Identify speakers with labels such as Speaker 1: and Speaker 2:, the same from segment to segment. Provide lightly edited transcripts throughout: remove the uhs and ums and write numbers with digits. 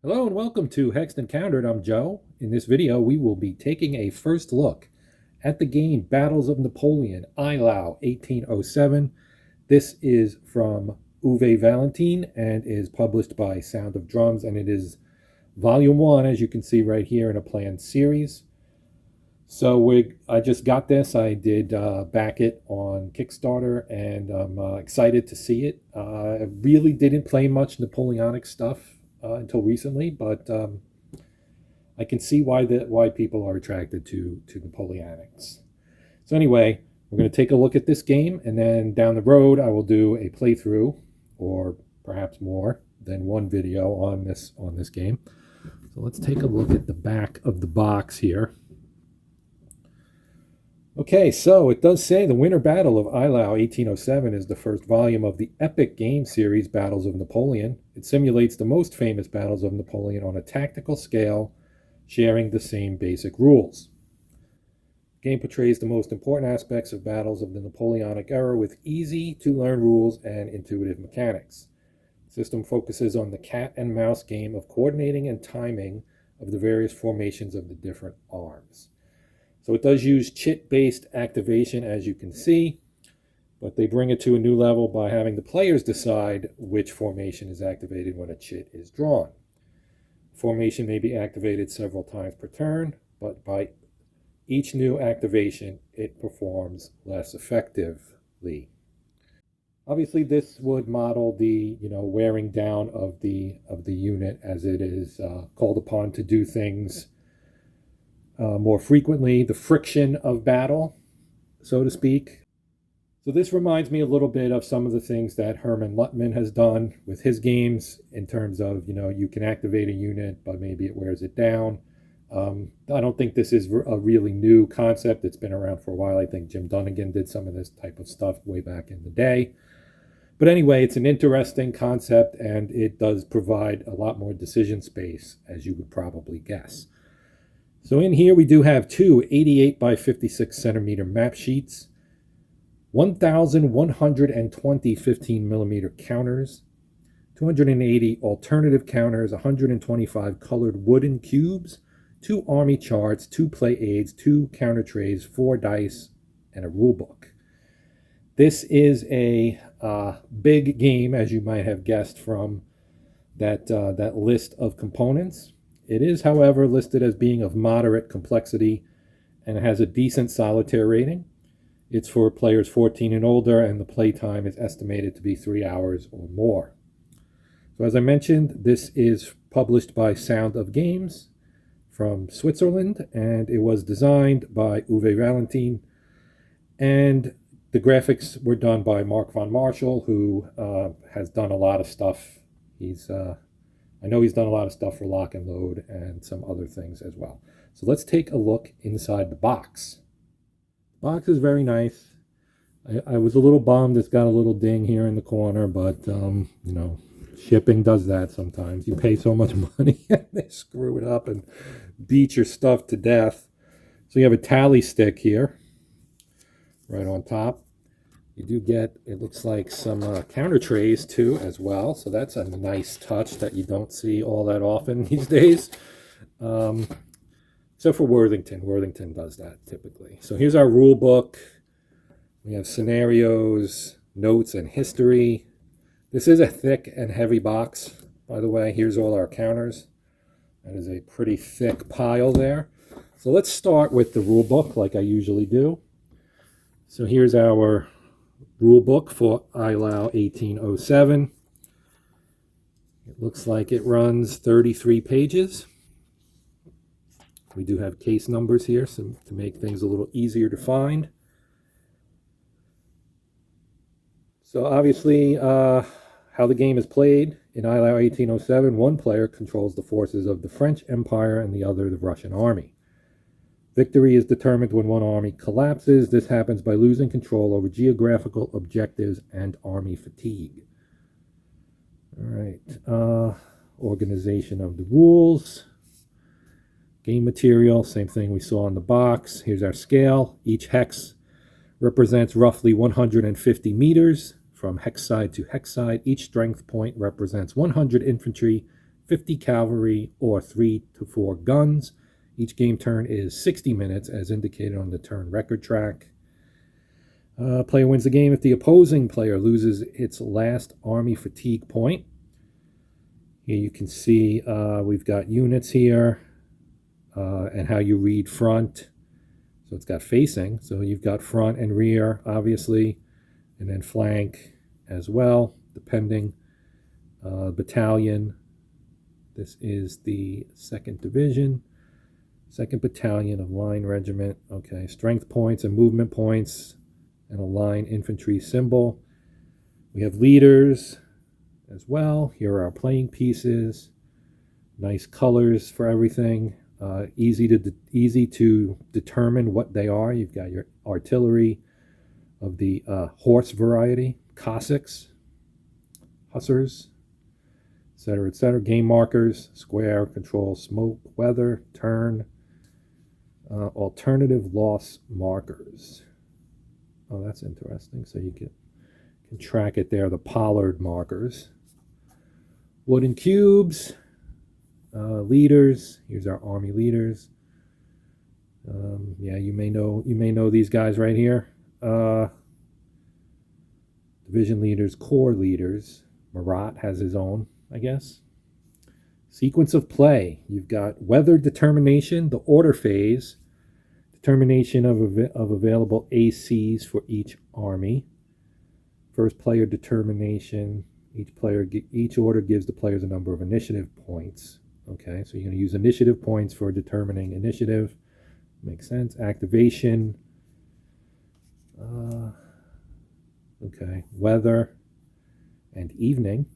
Speaker 1: Hello and welcome to Hexed Encountered. I'm Joe. In this video, we will be taking a first look at the game Battles of Napoleon, Eylau, 1807. This is from Uwe Walentin and is published by Sound of Drums, and it is Volume 1, as you can see right here, in a planned series. So I just got this. I did back it on Kickstarter, and I'm excited to see it. I really didn't play much Napoleonic stuff until recently, but I can see why people are attracted to Napoleonics. So anyway, we're going to take a look at this game, and then down the road I will do a playthrough, or perhaps more than one video on this game. So let's take a look at the back of the box here. Okay, so it does say the Winter Battle of Eylau 1807 is the first volume of the epic game series Battles of Napoleon. It simulates the most famous battles of Napoleon on a tactical scale, sharing the same basic rules. The game portrays the most important aspects of battles of the Napoleonic era with easy-to-learn rules and intuitive mechanics. The system focuses on the cat and mouse game of coordinating and timing of the various formations of the different arms. So it does use chit-based activation, as you can see, but they bring it to a new level by having the players decide which formation is activated when a chit is drawn. Formation may be activated several times per turn, but by each new activation, it performs less effectively. Obviously, this would model the wearing down of the unit as it is called upon to do things more frequently, the friction of battle, so to speak. So this reminds me a little bit of some of the things that Herman Luttman has done with his games in terms of, you can activate a unit, but maybe it wears it down. I don't think this is a really new concept. It's been around for a while. I think Jim Dunnigan did some of this type of stuff way back in the day. But anyway, it's an interesting concept, and it does provide a lot more decision space, as you would probably guess. So in here we do have two 88 by 56 centimeter map sheets, 1,120 15 millimeter counters, 280 alternative counters, 125 colored wooden cubes, 2 army charts, 2 play aids, 2 counter trays, 4 dice, and a rule book. This is a big game, as you might have guessed from that list of components. It is, however, listed as being of moderate complexity and it has a decent solitaire rating. It's for players 14 and older, and the play time is estimated to be 3 hours or more. So as I mentioned, this is published by Sound of Games from Switzerland, and it was designed by Uwe Walentin, and the graphics were done by Mark von Marshall, who has done a lot of stuff. I know he's done a lot of stuff for Lock and Load and some other things as well. So let's take a look inside the box. The box is very nice. I was a little bummed it's got a little ding here in the corner, but shipping does that sometimes. You pay so much money and they screw it up and beat your stuff to death. So you have a tally stick here right on top. You do get, it looks like, some counter trays too as well. So that's a nice touch that you don't see all that often these days. Except for Worthington. Worthington does that typically. So here's our rule book. We have scenarios, notes, and history. This is a thick and heavy box, by the way. Here's all our counters. That is a pretty thick pile there. So let's start with the rule book like I usually do. So here's our rule book for Eylau 1807. It looks like it runs 33 pages. We do have case numbers here to make things a little easier to find. So obviously, how the game is played in Eylau 1807, one player controls the forces of the French Empire and the other the Russian army. Victory is determined when one army collapses. This happens by losing control over geographical objectives and army fatigue. All right. Organization of the rules. Game material, same thing we saw in the box. Here's our scale. Each hex represents roughly 150 meters from hex side to hex side. Each strength point represents 100 infantry, 50 cavalry, or 3 to 4 guns. Each game turn is 60 minutes as indicated on the turn record track. Player wins the game if the opposing player loses its last army fatigue point. Here you can see we've got units here and how you read front. So it's got facing. So you've got front and rear, obviously, and then flank as well, depending. Battalion. This is the 2nd Division, 2nd Battalion of Line Regiment. Okay, strength points and movement points, and a line infantry symbol. We have leaders as well. Here are our playing pieces. Nice colors for everything. Easy to determine what they are. You've got your artillery of the horse variety, Cossacks, Hussars, etc., etc. Game markers, square, control, smoke, weather, turn, alternative loss markers. Oh, that's interesting. So you can track it there, the Pollard markers. Wooden cubes, leaders. Here's our army leaders. Yeah, you may know these guys right here. Division leaders, corps leaders. Marat has his own, I guess. Sequence of play. You've got weather determination, the order phase, determination of available ACs for each army. First player determination. Each order gives the players a number of initiative points. Okay, so you're going to use initiative points for determining initiative. Makes sense. Activation. Okay, weather and evening.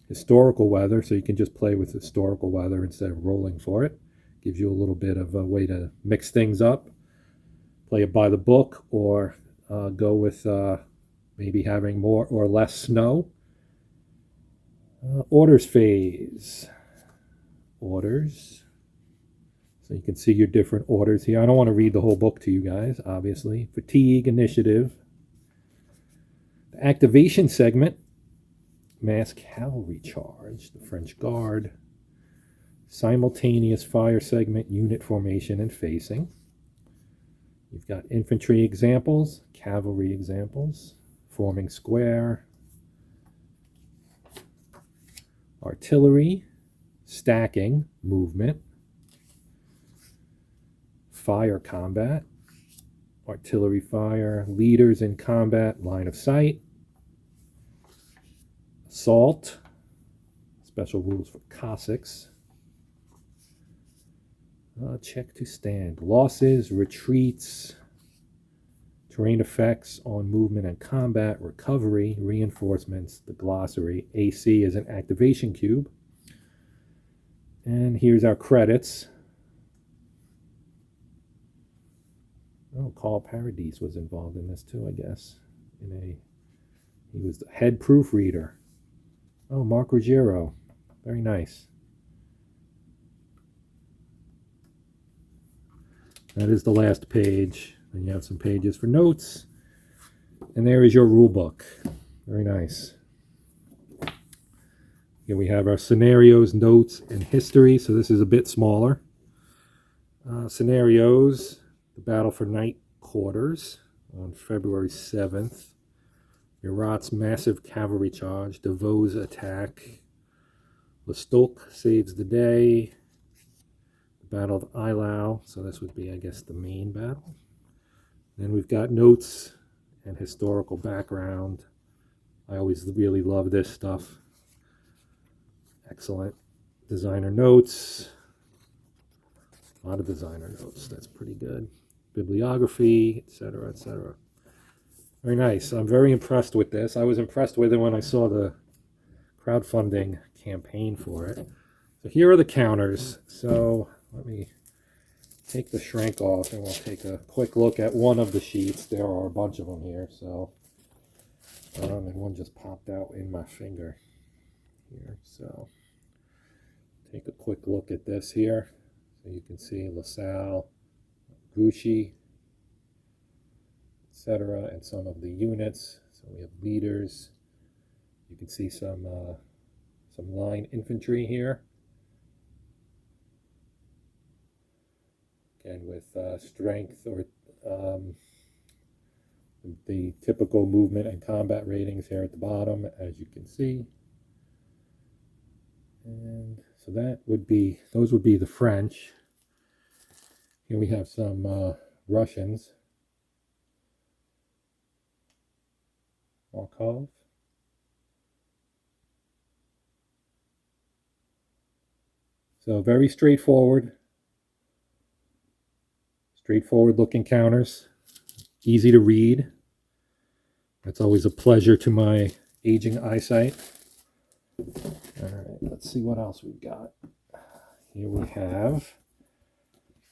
Speaker 1: Historical weather, so you can just play with historical weather instead of rolling for it. Gives you a little bit of a way to mix things up. Play it by the book, or go with maybe having more or less snow. Orders phase. Orders. So you can see your different orders here. I don't want to read the whole book to you guys, obviously. Fatigue, initiative. The activation segment. Mass cavalry charge, the French Guard. Simultaneous fire segment, unit formation and facing. You've got infantry examples, cavalry examples, forming square. Artillery, stacking, movement. Fire combat, artillery fire, leaders in combat, line of sight. Assault, special rules for Cossacks. Check to stand. Losses, retreats, terrain effects on movement and combat, recovery, reinforcements, the glossary. AC is an activation cube. And here's our credits. Oh, Carl Paradis was involved in this too, I guess. He was the head proofreader. Oh, Mark Ruggiero. Very nice. That is the last page. Then you have some pages for notes. And there is your rule book. Very nice. Here we have our scenarios, notes, and history. So this is a bit smaller. Scenarios. The battle for Night Quarters on February 7th. Murat's massive cavalry charge. Devoe's attack. Lestolk saves the day. The Battle of Eylau. So this would be, I guess, the main battle. Then we've got notes and historical background. I always really love this stuff. Excellent. Designer notes. A lot of designer notes. That's pretty good. Bibliography, etc., etc. Very nice. I'm very impressed with this. I was impressed with it when I saw the crowdfunding campaign for it. So here are the counters. So let me take the shrink off and we'll take a quick look at one of the sheets. There are a bunch of them here. So, and one just popped out in my finger here. So take a quick look at this here. So you can see LaSalle, Grouchy, etc., and some of the units. So we have leaders. You can see some line infantry here. again with strength or the typical movement and combat ratings here at the bottom, as you can see. And so those would be the French. Here we have some Russians. Markov. So very straightforward looking counters, easy to read. That's always a pleasure to my aging eyesight. All right, let's see what else we've got. Here we have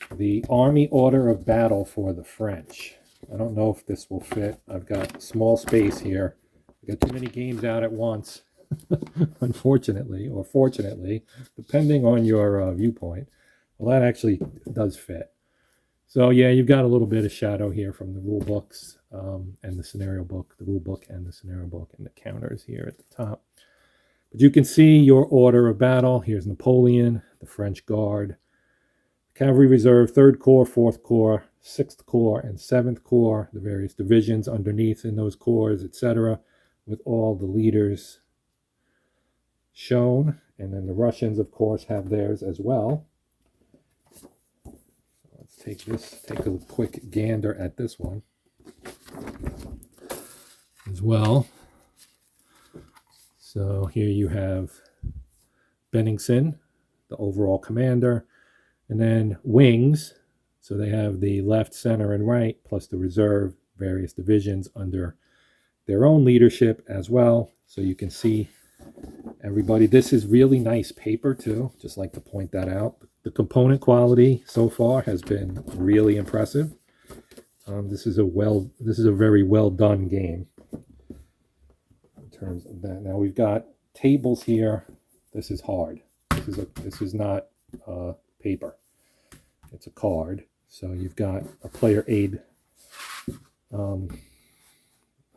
Speaker 1: the Army Order of Battle for the French. I don't know if this will fit. I've got small space here. I've got too many games out at once, unfortunately, or fortunately, depending on your viewpoint. Well, that actually does fit. So yeah, you've got a little bit of shadow here from the rule books and the scenario book, the rule book and the scenario book, and the counters here at the top. But you can see your order of battle. Here's Napoleon, the French Guard, Cavalry Reserve, 3rd Corps, 4th Corps, 6th Corps, and 7th Corps, the various divisions underneath in those corps, etc., with all the leaders shown. And then the Russians, of course, have theirs as well. Take a quick gander at this one as well. So here you have Benningsen, the overall commander, and then wings. So they have the left, center, and right, plus the reserve, various divisions under their own leadership as well. So you can see everybody. This is really nice paper too, just like to point that out. The component quality so far has been really impressive. This is a very well done game in terms of that. Now we've got tables here. This is hard. This is not paper. It's a card. So you've got a player aid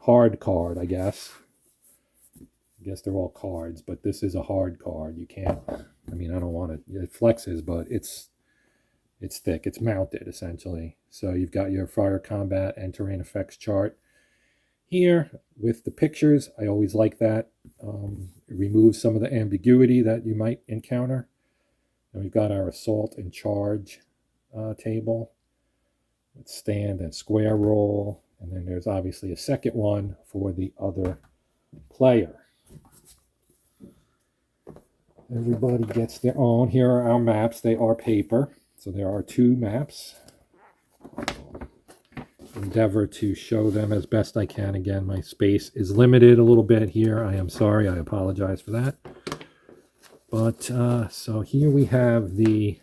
Speaker 1: hard card, I guess. I guess they're all cards, but this is a hard card. You can't, I mean, I don't want to, it flexes, but it's thick. It's mounted, essentially. So you've got your fire combat and terrain effects chart here with the pictures. I always like that. It removes some of the ambiguity that you might encounter. And we've got our assault and charge table with stand and square roll. And then there's obviously a second one for the other player. Everybody gets their own. Here are our maps. They are paper. So there are 2 maps. Endeavor to show them as best I can. Again, my space is limited a little bit here. I am sorry. I apologize for that. But so here we have I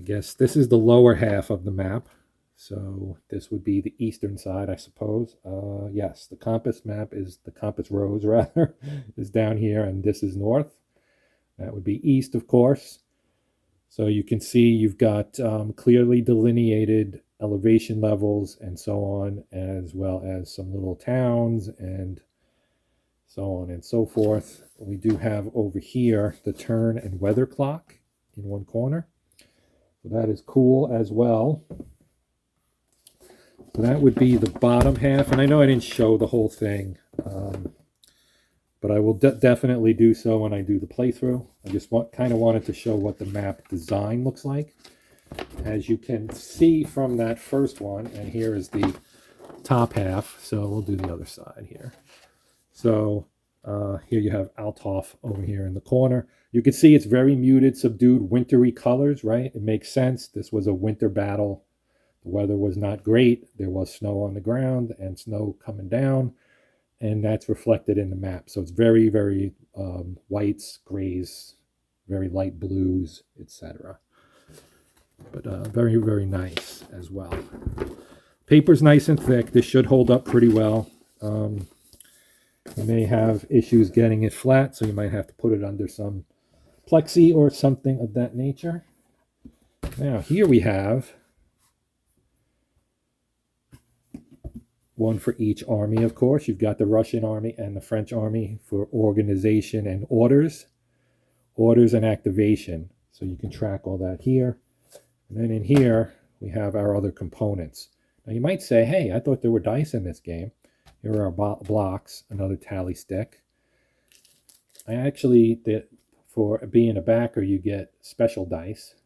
Speaker 1: guess this is the lower half of the map. So this would be the eastern side, I suppose. Yes, the compass rose rather, is down here, and this is north. That would be east, of course. So you can see you've got clearly delineated elevation levels and so on, as well as some little towns and so on and so forth. We do have over here the turn and weather clock in one corner. So that is cool as well. So that would be the bottom half, and I know I didn't show the whole thing, but I will definitely do so when I do the playthrough. I just kind of wanted to show what the map design looks like. As you can see from that first one, and here is the top half, so we'll do the other side here. So here you have Althoff over here in the corner. You can see it's very muted, subdued, wintry colors, right? It makes sense. This was a winter battle. The weather was not great. There was snow on the ground and snow coming down, and that's reflected in the map. So it's very, very whites, grays, very light blues, etc. But very, very nice as well. Paper's nice and thick. This should hold up pretty well. You may have issues getting it flat, so you might have to put it under some plexi or something of that nature. Now, here we have one for each army, of course. You've got the Russian army and the French army for organization and orders and activation. So you can track all that here. And then in here, we have our other components. Now you might say, hey, I thought there were dice in this game. Here are our blocks, another tally stick. I actually, for being a backer, you get special dice.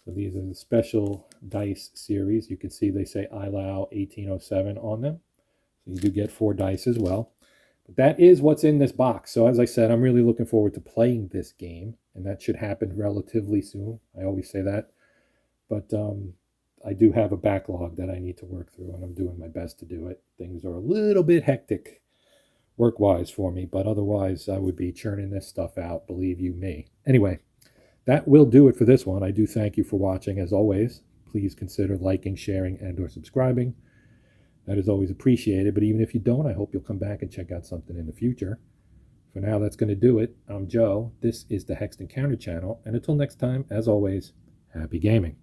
Speaker 1: So these are the special dice series. You can see they say Eylau 1807 on them. So you do get 4 dice as well. But that is what's in this box. So as I said, I'm really looking forward to playing this game, and that should happen relatively soon. I always say that. But I do have a backlog that I need to work through, and I'm doing my best to do it. Things are a little bit hectic work-wise for me, but otherwise I would be churning this stuff out, believe you me. Anyway, that will do it for this one. I do thank you for watching. As always, please consider liking, sharing, and or subscribing. That is always appreciated, but even if you don't, I hope you'll come back and check out something in the future. For now, that's going to do it. I'm Joe. This is the Hexton Counter channel, and until next time, as always, happy gaming.